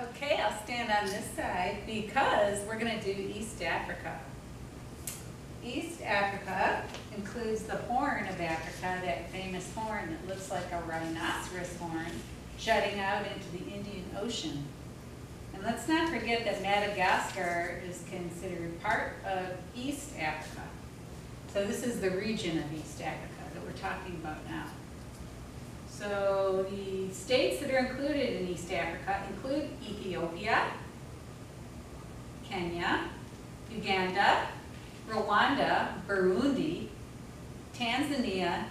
Okay, I'll stand on this side because we're going to do East Africa. East Africa includes the Horn of Africa, that famous horn that looks like a rhinoceros horn jutting out into the Indian Ocean. And let's not forget that Madagascar is considered part of East Africa. So this is the region of East Africa that we're talking about now. So the states that are included in East Africa include Ethiopia, Kenya, Uganda, Rwanda, Burundi, Tanzania,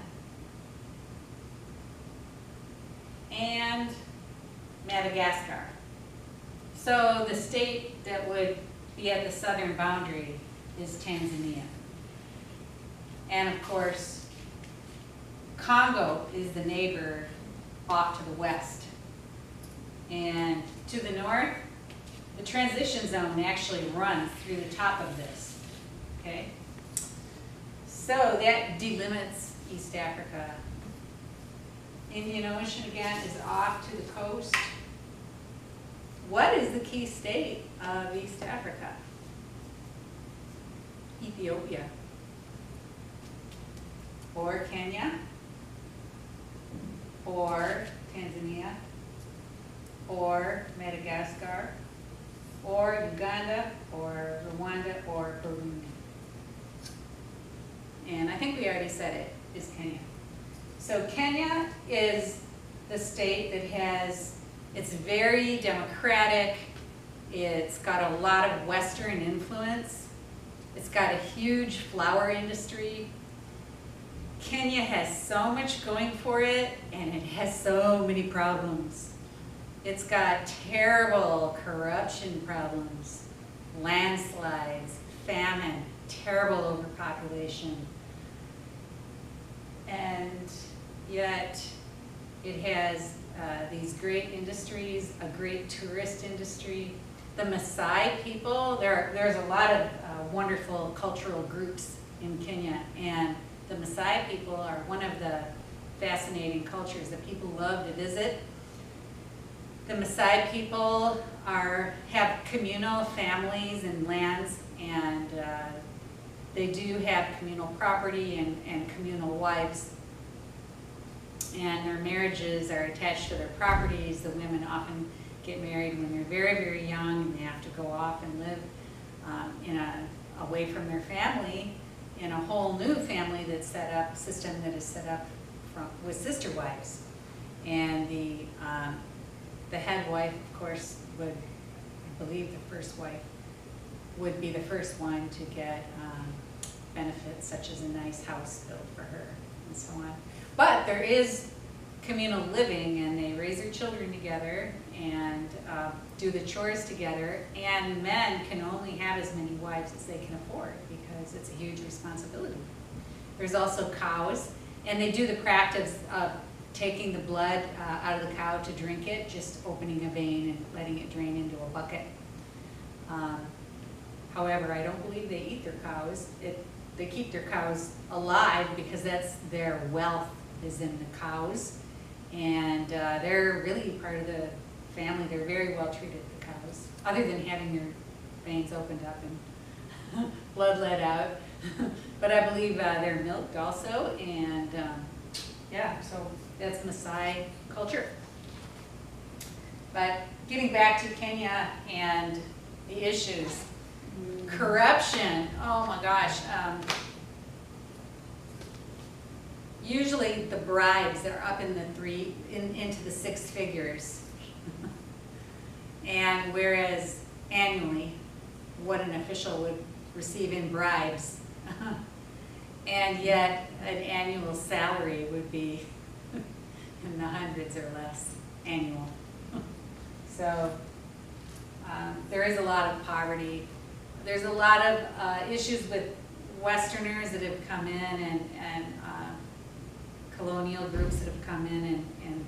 and Madagascar. So the state that would be at the southern boundary is Tanzania. And of course, Congo is the neighbor off to the west. And to the north, the transition zone actually runs through the top of this. Okay? So that delimits East Africa. Indian Ocean again is off to the coast. What is the key state of East Africa? Ethiopia. Or Kenya, or Tanzania, or Madagascar, or Uganda, or Rwanda, or Burundi. And I think we already said it, is Kenya. So Kenya is the state that has, it's very democratic, it's got a lot of Western influence, it's got a huge flower industry. Kenya has so much going for it, and it has so many problems. It's got terrible corruption problems, landslides, famine, terrible overpopulation. And yet it has these great industries, a great tourist industry. The Maasai people, there's a lot of wonderful cultural groups in Kenya, and the Maasai people are one of the fascinating cultures that people love to visit. The Maasai people have communal families and lands, and they do have communal property and communal wives. And their marriages are attached to their properties. The women often get married when they're very, very young, and they have to go off and live away from their family in a whole new family that's set up, system that is set up with sister wives. And the head wife, of course, would, I believe the first wife, would be the first one to get benefits such as a nice house built for her and so on. But there is communal living, and they raise their children together and do the chores together, and men can only have as many wives as they can afford because it's a huge responsibility. There's also cows, and they do the practice of taking the blood out of the cow to drink it, just opening a vein and letting it drain into a bucket. However, I don't believe they eat their cows. They keep their cows alive because that's their wealth is in the cows, and they're really part of the family. They're very well treated, the cows, other than having their veins opened up and blood let out. But I believe they're milked also, and yeah, so that's Maasai culture. But getting back to Kenya and the issues, corruption, oh my gosh. Usually the bribes are up in the into the six figures. And whereas annually, what an official would receive in bribes, and yet an annual salary would be in the hundreds or less annual. So there is a lot of poverty. There's a lot of issues with Westerners that have come in, and colonial groups that have come in, and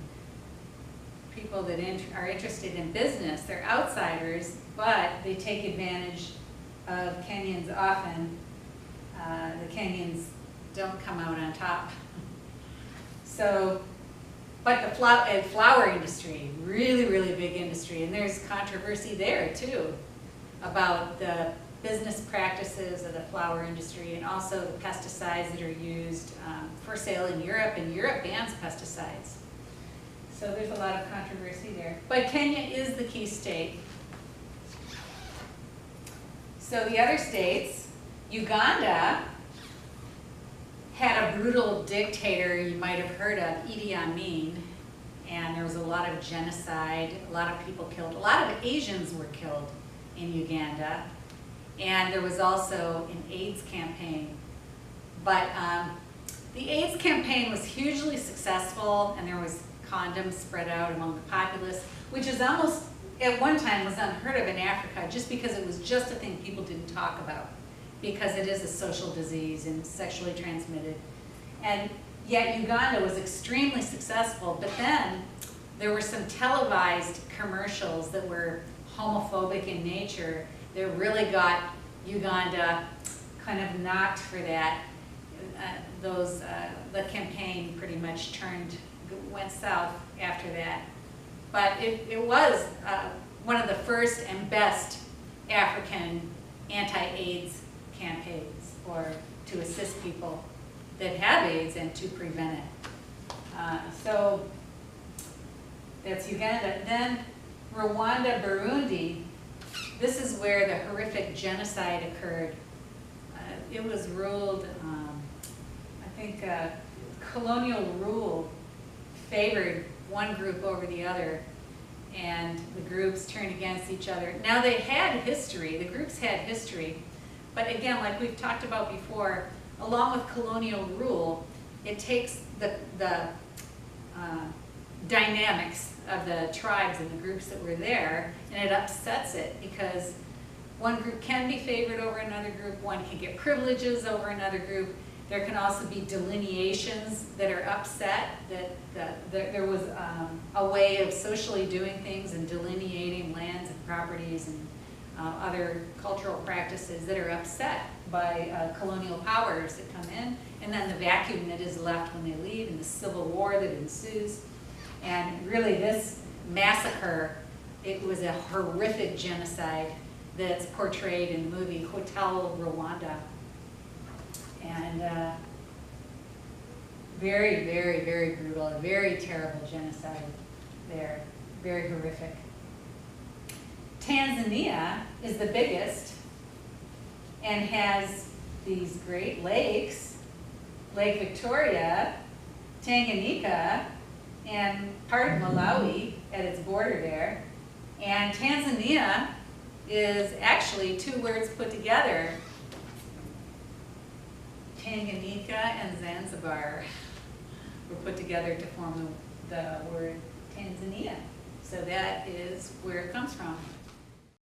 people that are interested in business. They're outsiders, but they take advantage of Kenyans often. The Kenyans don't come out on top. So, but the flower industry, really, really big industry. industry, and there's controversy there too about the business practices of the flower industry and also the pesticides that are used for sale in Europe, and Europe bans pesticides. So there's a lot of controversy there. But Kenya is the key state. So the other states, Uganda had a brutal dictator you might have heard of, Idi Amin, and there was a lot of genocide, a lot of people killed, a lot of Asians were killed in Uganda, and there was also an AIDS campaign. But the AIDS campaign was hugely successful, and there was condoms spread out among the populace, which is almost, at one time, was unheard of in Africa, just because it was just a thing people didn't talk about, because it is a social disease and sexually transmitted. And yet Uganda was extremely successful, but then there were some televised commercials that were homophobic in nature that really got Uganda kind of knocked for that. The campaign pretty much went south after that. But it was one of the first and best African anti-AIDS campaigns, or to assist people that have AIDS and to prevent it. So that's Uganda. Then Rwanda, Burundi, this is where the horrific genocide occurred. It was ruled, I think colonial rule favored one group over the other, and the groups turned against each other. Now they had history, the groups had history, but again, like we've talked about before, along with colonial rule, it takes the dynamics of the tribes and the groups that were there, and it upsets it, because one group can be favored over another group, one can get privileges over another group. There can also be delineations that are upset, that there was a way of socially doing things and delineating lands and properties and other cultural practices that are upset by colonial powers that come in, and then the vacuum that is left when they leave, and the civil war that ensues. And really this massacre, it was a horrific genocide that's portrayed in the movie Hotel Rwanda. And very, very, very brutal, a very terrible genocide there, very horrific. Tanzania is the biggest and has these great lakes, Lake Victoria, Tanganyika, and part of Malawi at its border there. And Tanzania is actually two words put together, Tanganyika and Zanzibar were put together to form the word Tanzania. So that is where it comes from.